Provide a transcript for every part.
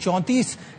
34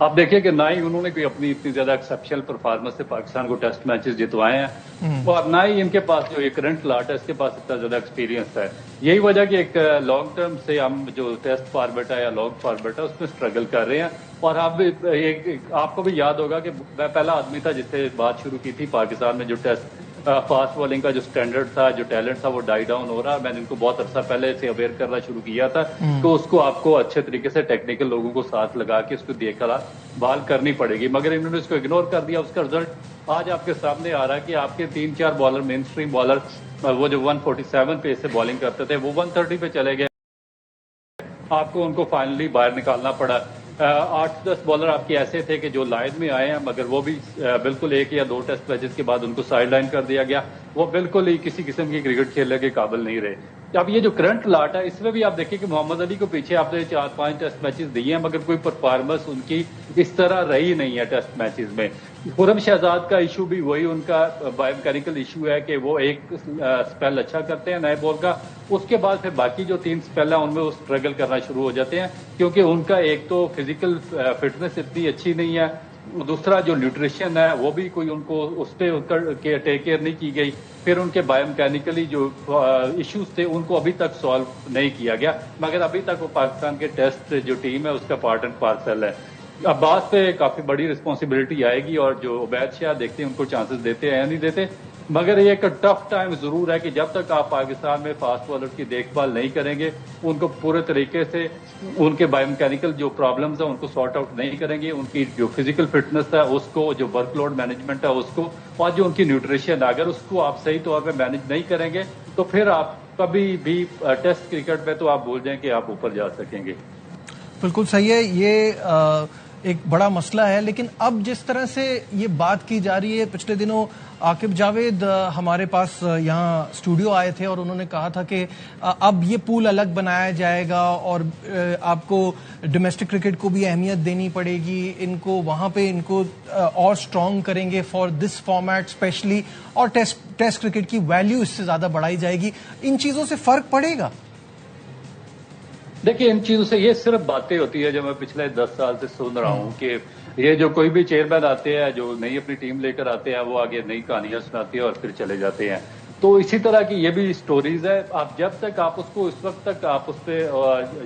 آپ دیکھیں کہ نہ ہی انہوں نے کوئی اپنی اتنی زیادہ ایکسیپشنل پرفارمنس سے پاکستان کو ٹیسٹ میچز جتوائے ہیں، اور نہ ہی ان کے پاس جو یہ کرنٹ لاٹ ہے اس کے پاس اتنا زیادہ ایکسپیرینس ہے. یہی وجہ کہ ایک لانگ ٹرم سے ہم جو ٹیسٹ فارمیٹ ہے یا لانگ فارمیٹ ہے اس میں اسٹرگل کر رہے ہیں. اور آپ کو بھی یاد ہوگا کہ میں پہلا آدمی تھا جس سے بات شروع کی تھی پاکستان میں جو ٹیسٹ فاسٹ بالنگ کا جو سٹینڈرڈ تھا، جو ٹیلنٹ تھا، وہ ڈائی ڈاؤن ہو رہا ہے. میں نے ان کو بہت عرصہ پہلے سے اویئر کرنا شروع کیا تھا تو اس کو آپ کو اچھے طریقے سے ٹیکنیکل لوگوں کو ساتھ لگا کے اس کو دیکھ کر بحال کرنی پڑے گی، مگر انہوں نے اس کو اگنور کر دیا. اس کا رزلٹ آج آپ کے سامنے آ رہا ہے کہ آپ کے 3-4 بالر مین اسٹریم بالر وہ جو 147 پہ سے بالنگ کرتے تھے وہ 130 پہ چلے گئے. آپ کو ان کو فائنلی باہر نکالنا پڑا. 8-10 بالر آپ کے ایسے تھے کہ جو لائن میں آئے ہیں مگر وہ بھی بالکل 1 یا 2 ٹیسٹ میچز کے بعد ان کو سائڈ لائن کر دیا گیا. وہ بالکل ہی کسی قسم کی کرکٹ کھیلنے کے قابل نہیں رہے. اب یہ جو کرنٹ لاٹ ہے اس میں بھی آپ دیکھیں کہ محمد علی کو پیچھے آپ نے 4-5 ٹیسٹ میچز دیے ہیں مگر کوئی پرفارمنس ان کی اس طرح رہی نہیں ہے ٹیسٹ میچز میں. خرم شہزاد کا ایشو بھی وہی ان کا بایو میکینیکل ایشو ہے کہ وہ ایک اسپیل اچھا کرتے ہیں نئے بال کا، اس کے بعد پھر باقی جو 3 اسپیل ہیں ان میں وہ اسٹرگل کرنا شروع ہو جاتے ہیں کیونکہ ان کا ایک تو فزیکل فٹنس اتنی اچھی نہیں ہے، دوسرا جو نیوٹریشن ہے وہ بھی کوئی ان کو اس پہ ٹیک کیئر نہیں کی گئی. پھر ان کے بایو میکینیکلی جو ایشوز تھے ان کو ابھی تک سالو نہیں کیا گیا مگر ابھی تک وہ پاکستان کے ٹیسٹ جو ٹیم ہے اس کا پارٹ اینڈ پارسل ہے. عباس پہ کافی بڑی رسپانسبلٹی آئے گی اور جو عبید شاہ دیکھتے ہیں ان کو چانسز دیتے ہیں یا نہیں دیتے، مگر یہ ایک ٹف ٹائم ضرور ہے کہ جب تک آپ پاکستان میں فاسٹ بالر کی دیکھ بھال نہیں کریں گے، ان کو پورے طریقے سے ان کے بایو میکینیکل جو پرابلمز ہیں ان کو سارٹ آؤٹ نہیں کریں گے، ان کی جو فزیکل فٹنس ہے اس کو، جو ورک لوڈ مینجمنٹ ہے اس کو، اور جو ان کی نیوٹریشن ہے اگر اس کو آپ صحیح طور پہ مینج نہیں کریں گے تو پھر آپ کبھی بھی ٹیسٹ کرکٹ میں تو آپ بول جائیں کہ آپ اوپر جا سکیں گے. بالکل صحیح ہے. یہ ایک بڑا مسئلہ ہے، لیکن اب جس طرح سے یہ بات کی جا رہی ہے، پچھلے دنوں عاقب جاوید ہمارے پاس یہاں اسٹوڈیو آئے تھے اور انہوں نے کہا تھا کہ اب یہ پول الگ بنایا جائے گا اور آپ کو ڈومیسٹک کرکٹ کو بھی اہمیت دینی پڑے گی، ان کو وہاں پہ ان کو اور اسٹرانگ کریں گے فار دس فارمیٹ اسپیشلی، اور ٹیسٹ کرکٹ کی ویلیو اس سے زیادہ بڑھائی جائے گی. ان چیزوں سے فرق پڑے گا؟ دیکھیے ان چیزوں سے یہ صرف باتیں ہوتی ہے جو میں پچھلے 10 سال سے سن رہا ہوں کہ یہ جو کوئی بھی چیئرمین آتے ہیں جو نئی اپنی ٹیم لے کر آتے ہیں وہ آگے نئی کہانیاں سناتے ہیں اور پھر چلے جاتے ہیں. تو اسی طرح کی یہ بھی سٹوریز ہے. آپ جب تک آپ اس کو اس وقت تک آپ اس پہ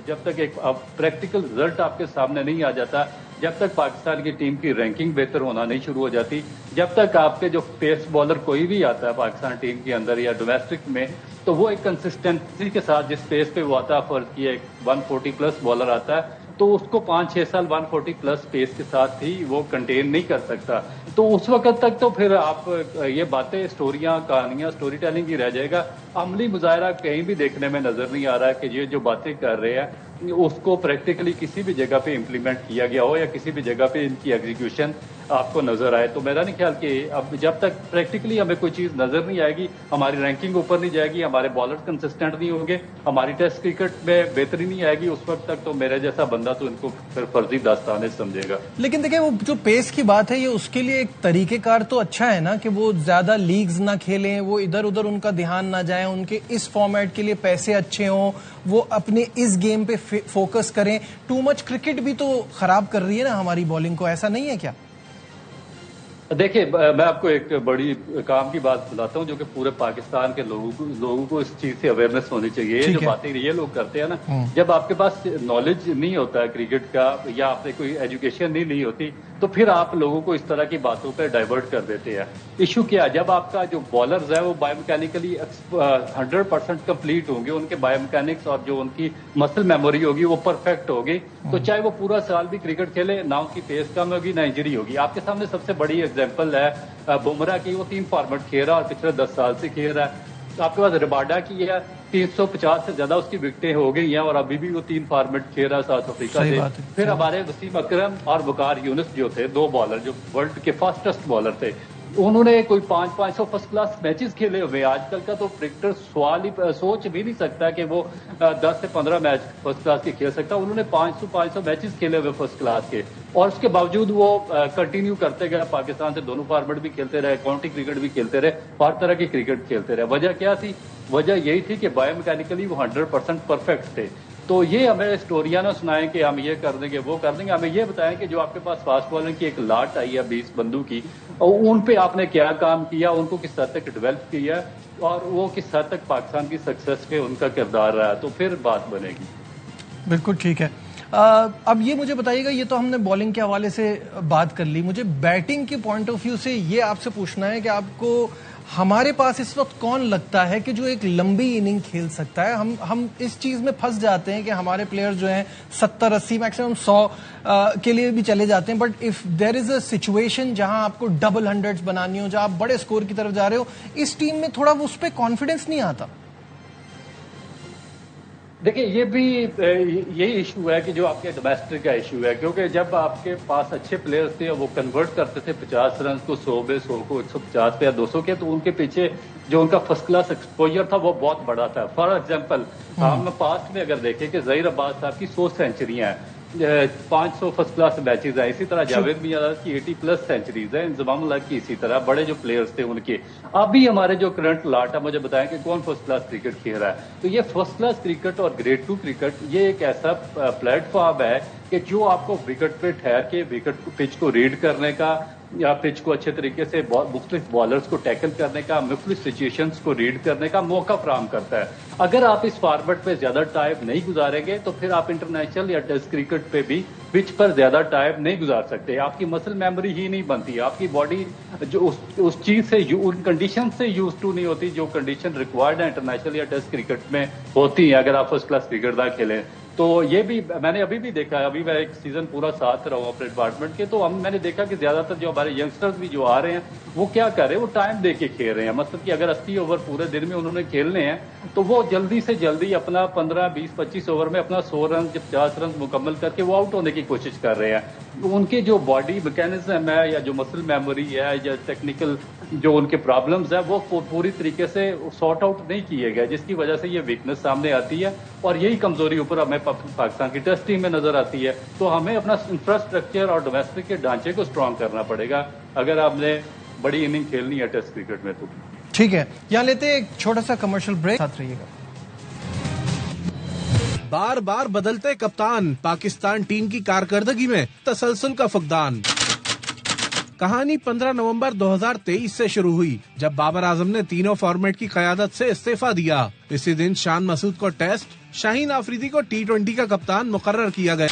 جب تک ایک پریکٹیکل رزلٹ آپ کے سامنے نہیں آ جاتا، جب تک پاکستان کی ٹیم کی رینکنگ بہتر ہونا نہیں شروع ہو جاتی، جب تک آپ کے جو پیس بالر کوئی بھی آتا ہے پاکستان ٹیم کے اندر یا ڈومیسٹک میں تو وہ ایک کنسسٹنسی کے ساتھ جس پیس پہ وہ آتا ہے، فرض کیا ایک 140 پلس بالر آتا ہے تو اس کو 5-6 سال 140 پلس پیس کے ساتھ ہی وہ کنٹین نہیں کر سکتا. تو اس وقت تک تو پھر آپ یہ باتیں اسٹوریاں کہانیاں اسٹوری ٹیلنگ ہی رہ جائے گا. عملی مظاہرہ کہیں بھی دیکھنے میں نظر نہیں آ رہا ہے کہ یہ جو باتیں کر رہے ہیں اس کو پریکٹیکلی کسی بھی جگہ پہ امپلیمنٹ کیا گیا ہو یا کسی بھی جگہ پہ ان کی ایگزیکیوشن آپ کو نظر آئے. تو میرا نہیں خیال کہ اب جب تک پریکٹیکلی ہمیں کوئی چیز نظر نہیں آئے گی، ہماری رینکنگ اوپر نہیں جائے گی، ہمارے بالر کنسسٹنٹ نہیں ہوں گے، ہماری ٹیسٹ کرکٹ میں بہتری نہیں آئے گی، اس وقت تک تو میرے جیسا بندہ تو ان کو پھر فرضی داستانیں سمجھے گا. لیکن دیکھیں وہ جو پیس کی بات ہے یہ اس کے لیے ایک طریقہ کار تو اچھا ہے نا کہ وہ زیادہ لیگز نہ کھیلیں، وہ ادھر ادھر ان کا دھیان نہ جائے، ان کے اس فارمیٹ کے لیے پیسے اچھے ہوں، وہ اپنے اس گیم پہ فوکس کریں. ٹو مچ کرکٹ بھی تو خراب کر رہی ہے نا ہماری بالنگ کو، ایسا نہیں ہے کیا؟ دیکھیے میں آپ کو ایک بڑی کام کی بات بتاتا ہوں جو کہ پورے پاکستان کے لوگوں کو اس چیز سے اویئرنیس ہونی چاہیے. یہ جو باتیں یہ لوگ کرتے ہیں نا، جب آپ کے پاس نالج نہیں ہوتا ہے کرکٹ کا یا آپ نے کوئی ایجوکیشن نہیں لی ہوتی تو پھر آپ لوگوں کو اس طرح کی باتوں پہ ڈائیورٹ کر دیتے ہیں. ایشو کیا، جب آپ کا جو بالرز ہے وہ بایو میکینیکلی 100% کمپلیٹ ہوں گے، ان کے بایو میکینکس اور جو ان کی مسل میموری ہوگی وہ پرفیکٹ ہوگی، تو چاہے وہ پورا سال بھی کرکٹ کھیلے نہ ان کی پیس کم ہوگی نہ انجری ہوگی. آپ کے سامنے سب سے بڑی ایگزامپل ہے بمراہ کی، وہ 3 فارمیٹ کھیل رہا اور پچھلے 10 سال سے کھیل رہا ہے. آپ کے پاس رباڈا کی ہے 350 سے زیادہ اس کی وکٹیں ہو گئی ہیں اور ابھی بھی وہ 3 فارمیٹ کھیل رہا ہے ساؤتھ افریقہ سے. پھر ہمارے وسیم اکرم اور وقار یونس جو تھے 2 بالر جو ورلڈ کے فاسٹسٹ بالر تھے، انہوں نے کوئی 500 فرسٹ کلاس میچز کھیلے ہوئے. آج کل کا تو کرکٹر سوچ بھی نہیں سکتا کہ وہ 10 سے 15 میچ فرسٹ کلاس کے کھیل سکتا. انہوں نے 500 میچز کھیلے ہوئے فرسٹ کلاس کے، اور اس کے باوجود وہ کنٹینیو کرتے گئے. پاکستان سے دونوں فارمیٹ بھی کھیلتے رہے، کاؤنٹی کرکٹ بھی کھیلتے رہے، ہر طرح کی کرکٹ کھیلتے رہے. وجہ کیا تھی؟ وجہ یہی تھی کہ بایو میکینیکلی وہ 100% پرفیکٹ تھے. تو یہ ہمیں اسٹوریاں نہ سنائیں کہ ہم یہ کر دیں گے وہ کر دیں گے. ہمیں یہ بتائیں کہ جو آپ کے پاس فاسٹ بالنگ کی ایک لاٹ آئی ہے 20 بندوں کی، اور ان پہ آپ نے کیا کام کیا، ان کو کس حد تک ڈیولپ کیا، اور وہ کس حد تک پاکستان کی سکسیس پہ ان کا کردار رہا، تو پھر بات بنے گی. بالکل ٹھیک ہے. اب یہ مجھے بتائیے گا، یہ تو ہم نے بالنگ کے حوالے سے بات کر لی، مجھے بیٹنگ کے پوائنٹ آف ویو سے یہ آپ سے پوچھنا ہے کہ آپ کو ہمارے پاس اس وقت کون لگتا ہے کہ جو ایک لمبی اننگ کھیل سکتا ہے؟ ہم اس چیز میں پھنس جاتے ہیں کہ ہمارے پلیئر جو ہیں 70-80 میکسیمم 100 کے لیے بھی چلے جاتے ہیں، but if there is a situation جہاں آپ کو ڈبل ہنڈریڈ بنانی ہو، جہاں آپ بڑے اسکور کی طرف جا رہے ہو، اس ٹیم میں تھوڑا اس پہ کانفیڈنس نہیں آتا. دیکھیں یہ بھی یہی ایشو ہے کہ جو آپ کے ڈومیسٹک کا ایشو ہے، کیونکہ جب آپ کے پاس اچھے پلیئرز تھے وہ کنورٹ کرتے تھے 50 رنز کو 100 پہ، 100 کو 150 پہ یا 200 کے، تو ان کے پیچھے جو ان کا فرسٹ کلاس ایکسپوجر تھا وہ بہت بڑا تھا. فار ایگزامپل ہم پاسٹ میں اگر دیکھیں کہ ظہیر عباس صاحب کی 100 سینچریاں ہیں، 500 فرسٹ کلاس میچز ہیں، اسی طرح جاوید میاں کی 80+ سینچریز ہیں، انضمام اللہ کی اسی طرح، بڑے جو پلیئرز تھے ان کے. ابھی ہمارے جو کرنٹ لاٹ ہے، مجھے بتائیں کہ کون فرسٹ کلاس کرکٹ کھیل رہا ہے. تو یہ فرسٹ کلاس کرکٹ اور گریڈ 2 کرکٹ یہ ایک ایسا پلیٹ فارم ہے کہ جو آپ کو وکٹ پہ ٹھہر کے وکٹ پچ کو ریڈ کرنے کا، یا پچ کو اچھے طریقے سے مختلف بالرز کو ٹیکل کرنے کا، مختلف سچویشنز کو ریڈ کرنے کا موقع فراہم کرتا ہے. اگر آپ اس فارمیٹ پہ زیادہ ٹائم نہیں گزاریں گے تو پھر آپ انٹرنیشنل یا ٹیسٹ کرکٹ پہ بھی پچ پر زیادہ ٹائم نہیں گزار سکتے. آپ کی مسل میموری ہی نہیں بنتی، آپ کی باڈی جو اس چیز سے ان کنڈیشن سے یوز ٹو نہیں ہوتی جو کنڈیشن ریکوائرڈ ہے انٹرنیشنل یا ٹیسٹ کرکٹ میں ہوتی ہیں اگر آپ فرسٹ کلاس کرکٹ نہ کھیلیں. تو یہ بھی میں نے ابھی بھی دیکھا ہے، ابھی میں ایک سیزن پورا ساتھ رہا ہوں اپنے ڈپارٹمنٹ کے، تو میں نے دیکھا کہ زیادہ تر جو ہمارے ینگسٹرز بھی جو آ رہے ہیں وہ کیا کر رہے ہیں، وہ ٹائم دے کے کھیل رہے ہیں. مطلب کہ اگر 80 اوور پورے دن میں انہوں نے کھیلنے ہیں تو وہ جلدی سے جلدی اپنا 15 20 25 اوور میں اپنا 100 رن 50 رن مکمل کر کے وہ آؤٹ ہونے کی کوشش کر رہے ہیں. ان کے جو باڈی میکینزم ہے یا جو مسل میموری ہے یا ٹیکنیکل جو ان کے پرابلمز ہیں وہ پوری طریقے سے سارٹ آؤٹ نہیں کیے گئے، جس کی وجہ سے یہ ویکنس سامنے آتی ہے، اور یہی کمزوری اوپر ہمیں پاکستان کی ٹیسٹ ٹیم میں نظر آتی ہے. تو ہمیں اپنا انفراسٹرکچر اور ڈومیسٹک کے ڈھانچے کو اسٹرانگ کرنا پڑے گا اگر آپ نے بڑی اننگ کھیلنی ہے ٹیسٹ کرکٹ میں. تو ٹھیک ہے، یہاں لیتے ہیں ایک چھوٹا سا کمرشل بریک، ساتھ رہیے گا. بار بار بدلتے کپتان، پاکستان ٹیم کی کارکردگی میں تسلسل کا فقدان. کہانی 15 نومبر 2023 سے شروع ہوئی جب بابر اعظم نے تینوں فارمیٹ کی قیادت سے استعفیٰ دیا. اسی دن شان مسعود کو ٹیسٹ، شاہین آفریدی کو T20 کا کپتان مقرر کیا گیا.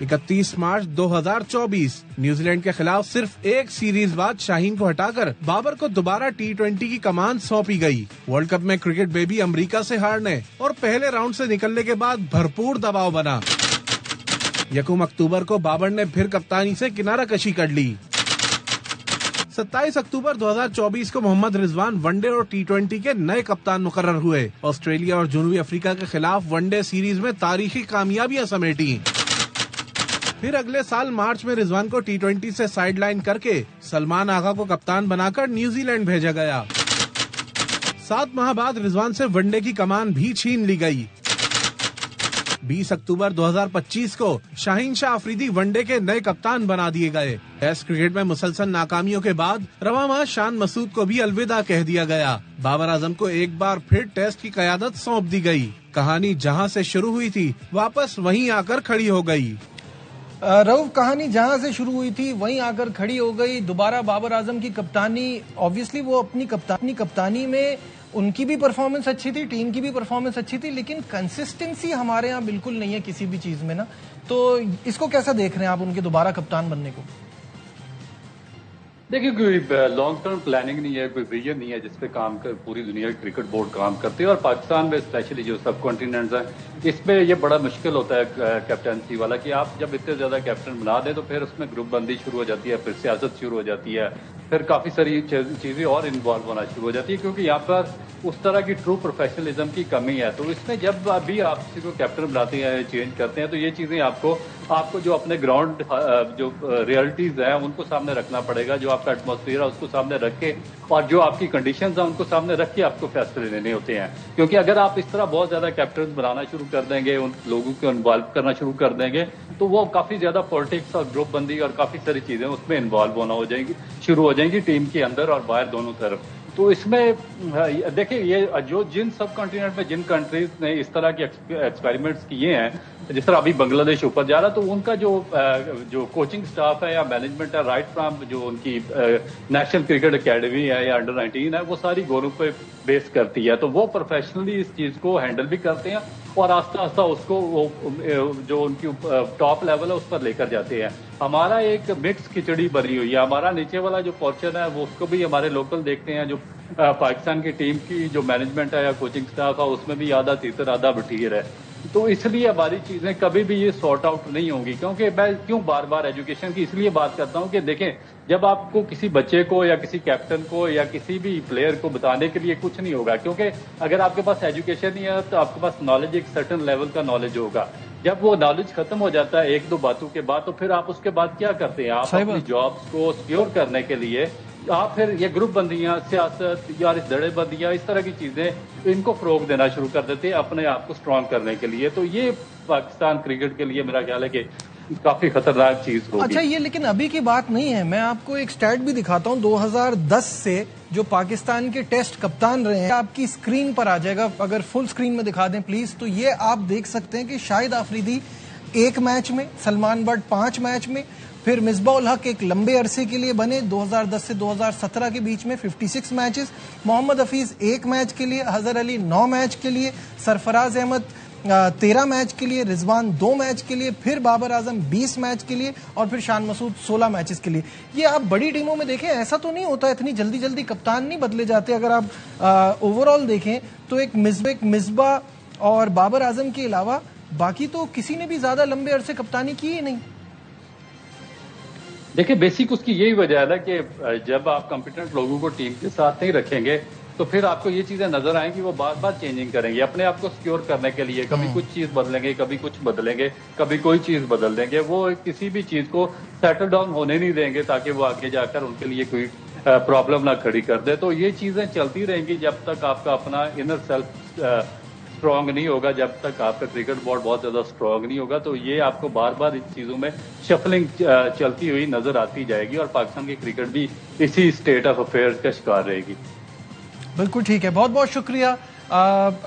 31 مارچ 2024 نیوزی لینڈ کے خلاف صرف ایک سیریز بعد شاہین کو ہٹا کر بابر کو دوبارہ T20 کی کمان سونپی گئی. ورلڈ کپ میں کرکٹ بیبی امریکہ سے ہارنے اور پہلے راؤنڈ سے نکلنے کے بعد بھرپور دباؤ بنا. 1 اکتوبر کو بابر نے پھر کپتانی سے کنارہ کشی کر لی. 27 اکتوبر 2024 کو محمد رضوان ون ڈے اور T20 کے نئے کپتان مقرر ہوئے. آسٹریلیا اور جنوبی افریقہ کے خلاف ون ڈے سیریز میں تاریخی کامیابیاں سمیٹی. پھر اگلے سال مارچ میں رضوان کو T20 سے سائیڈ لائن کر کے سلمان آغا کو کپتان بنا کر نیوزی لینڈ بھیجا گیا. 7 ماہ بعد رضوان سے ون ڈے کی کمان بھی چھین لی گئی. 20 اکتوبر 2025 کو شاہین شاہ آفریدی ون ڈے کے نئے کپتان بنا دیے گئے. ٹیسٹ کرکٹ میں مسلسل ناکامیوں کے بعد رواں ماہ شان مسعود کو بھی الوداع کہہ دیا گیا. بابر اعظم کو ایک بار پھر ٹیسٹ کی قیادت سونپ دی گئی. کہانی جہاں سے شروع ہوئی تھی واپس وہیں آ کر کھڑی ہو گئی. رؤف، کہانی جہاں سے شروع ہوئی تھی وہیں آ کر کھڑی ہو گئی. دوبارہ بابر اعظم کی کپتانی، آبویسلی وہ اپنی کپتانی میں ان کی بھی پرفارمنس اچھی تھی، ٹیم کی بھی پرفارمنس اچھی تھی، لیکن کنسسٹنسی ہمارے ہاں بالکل نہیں ہے کسی بھی چیز میں نا. تو اس کو کیسا دیکھ رہے ہیں آپ ان کے دوبارہ کپتان بننے کو؟ دیکھیے کوئی لانگ ٹرم پلاننگ نہیں ہے، کوئی ویژن نہیں ہے جس پہ کام کر پوری دنیا کی کرکٹ بورڈ کام کرتی ہے، اور پاکستان میں اسپیشلی جو سب کانٹیننٹس ہیں اس میں یہ بڑا مشکل ہوتا ہے کیپٹنسی والا کہ آپ جب اتنے زیادہ کیپٹن بنا دیں تو پھر اس میں گروپ بندی شروع ہو جاتی ہے، پھر سیاست شروع ہو جاتی ہے، پھر کافی ساری چیزیں اور انوالو ہونا شروع ہو جاتی ہے، کیونکہ یہاں پر اس طرح کی ٹرو پروفیشنلزم کی کمی ہے. تو اس میں جب ابھی آپ کسی کو کیپٹن بناتے ہیں، چینج کرتے ہیں، تو یہ چیزیں آپ کو جو اپنے گراؤنڈ جو ریئلٹیز ہیں ان کو سامنے رکھنا پڑے گا، جو آپ کا ایٹماسفیئر ہے اس کو سامنے رکھ کے، اور جو آپ کی کنڈیشنز ہیں ان کو سامنے رکھ کے آپ کو فیصلے لینے ہوتے ہیں. کیونکہ اگر آپ اس طرح بہت زیادہ کیپٹنز بنانا شروع کر دیں گے، ان لوگوں کو انوالو کرنا شروع کر دیں گے، تو وہ کافی زیادہ پالیٹکس اور گروپ بندی اور کافی ساری چیزیں اس میں انوالو ہونا شروع ہو جائیں گی ٹیم کے اندر اور باہر دونوں طرف. تو اس میں دیکھیں یہ جو جن سب کانٹیننٹ میں جن کنٹریز نے اس طرح کے ایکسپیریمنٹس کیے ہیں، جس طرح ابھی بنگلہ دیش اوپر جا رہا، تو ان کا جو کوچنگ سٹاف ہے یا مینجمنٹ ہے، رائٹ فرام جو ان کی نیشنل کرکٹ اکیڈمی ہے یا انڈر 19 ہے، وہ ساری گوروں پہ بیس کرتی ہے، تو وہ پروفیشنلی اس چیز کو ہینڈل بھی کرتے ہیں اور آہستہ آہستہ اس کو جو ان کی ٹاپ لیول ہے اس پر لے کر جاتے ہیں۔ ہمارا ایک مکس کھچڑی بنی ہوئی ہے، ہمارا نیچے والا جو پورشن ہے وہ اس کو بھی ہمارے لوکل دیکھتے ہیں، جو پاکستان کی ٹیم کی جو مینجمنٹ ہے یا کوچنگ سٹاف ہے اس میں بھی آدھا تیتر آدھا بٹیر ہے، تو اس لیے ہماری چیزیں کبھی بھی یہ سارٹ آؤٹ نہیں ہوں گی۔ کیونکہ میں کیوں بار بار ایجوکیشن کی اس لیے بات کرتا ہوں کہ دیکھیں، جب آپ کو کسی بچے کو یا کسی کیپٹن کو یا کسی بھی پلیئر کو بتانے کے لیے کچھ نہیں ہوگا، کیونکہ اگر آپ کے پاس ایجوکیشن نہیں ہے تو آپ کے پاس نالج ایک سرٹن لیول کا نالج ہوگا، جب وہ نالج ختم ہو جاتا ہے ایک دو باتوں کے بعد تو پھر آپ اس کے بعد کیا کرتے ہیں؟ آپ اپنی جابس کو سیکیور کرنے کے لیے آپ پھر یہ گروپ بندیاں، سیاست یا دھڑے بندیاں، اس طرح کی چیزیں ان کو فروغ دینا شروع کر دیتے ہیں اپنے آپ کو اسٹرانگ کرنے کے لیے، تو یہ پاکستان کرکٹ کے لیے میرا خیال ہے کہ کافی خطرناک چیز ہوگی۔ اچھا، یہ لیکن ابھی کی بات نہیں ہے، میں آپ کو ایک سٹیٹ بھی دکھاتا ہوں 2010 سے جو پاکستان کے ٹیسٹ کپتان رہے ہیں، آپ کی اسکرین پر آ جائے گا، اگر فل اسکرین میں دکھا دیں پلیز، تو یہ آپ دیکھ سکتے ہیں کہ شاہد آفریدی 1 میچ میں، سلمان بٹ 5 میچ میں، پھر مصباح الحق ایک لمبے عرصے کے لیے بنے 2010 سے 2017 کے بیچ میں 56 میچز، محمد حفیظ 1 میچ کے لیے، اظہر علی 9 میچ کے لیے، سرفراز احمد 13 میچ کے لیے، رضوان 2 میچ کے لیے، پھر بابر اعظم 20 میچ کے لیے، اور پھر شان مسعود 16 میچز کے لیے۔ یہ آپ بڑی ٹیموں میں دیکھیں ایسا تو نہیں ہوتا، اتنی جلدی جلدی کپتان نہیں بدلے جاتے۔ اگر آپ اوور آل دیکھیں تو ایک مصباح اور بابر اعظم کے علاوہ باقی تو کسی نے بھی زیادہ لمبے عرصے کپتانی کی ہی نہیں۔ دیکھیں بیسک اس کی یہی وجہ ہے نا کہ جب آپ کمپیٹنٹ لوگوں کو ٹیم کے ساتھ نہیں رکھیں گے تو پھر آپ کو یہ چیزیں نظر آئیں گی، وہ بار بار چینجنگ کریں گے اپنے آپ کو سیکیور کرنے کے لیے، کبھی کچھ چیز بدلیں گے، کبھی کچھ بدلیں گے، کبھی کوئی چیز بدل دیں گے، وہ کسی بھی چیز کو سیٹل ڈاؤن ہونے نہیں دیں گے تاکہ وہ آگے جا کر ان کے لیے کوئی پرابلم نہ کھڑی کر دے۔ تو یہ چیزیں چلتی رہیں گی جب تک آپ کا اپنا انر سیلف اسٹرانگ نہیں ہوگا، جب تک آپ کا کرکٹ بورڈ بہت زیادہ اسٹرانگ نہیں ہوگا، تو یہ آپ کو بار بار ان چیزوں میں شفلنگ چلتی ہوئی نظر آتی جائے گی اور پاکستان کی کرکٹ بھی اسی اسٹیٹ آف افیئر کا شکار رہے گی۔ بالکل ٹھیک ہے، بہت بہت شکریہ۔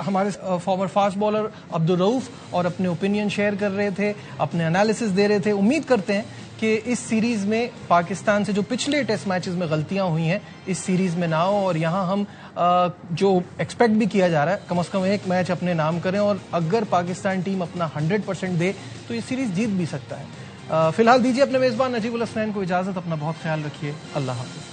ہمارے فارمر فاسٹ بالر عبدالرؤف اور اپنے اوپینین شیئر کر رہے تھے، اپنے انالیسز دے رہے تھے۔ امید کرتے ہیں کہ اس سیریز میں پاکستان سے جو پچھلے ٹیسٹ میچز میں غلطیاں ہوئی ہیں اس سیریز میں نہ ہو، اور یہاں ہم جو ایکسپیکٹ بھی کیا جا رہا ہے کم از کم 1 میچ اپنے نام کریں، اور اگر پاکستان ٹیم اپنا 100% دے تو یہ سیریز جیت بھی سکتا ہے۔ فی الحال دیجیے اپنے میزبان نجیب الحسنین کو اجازت، اپنا بہت خیال رکھیے، اللہ حافظ۔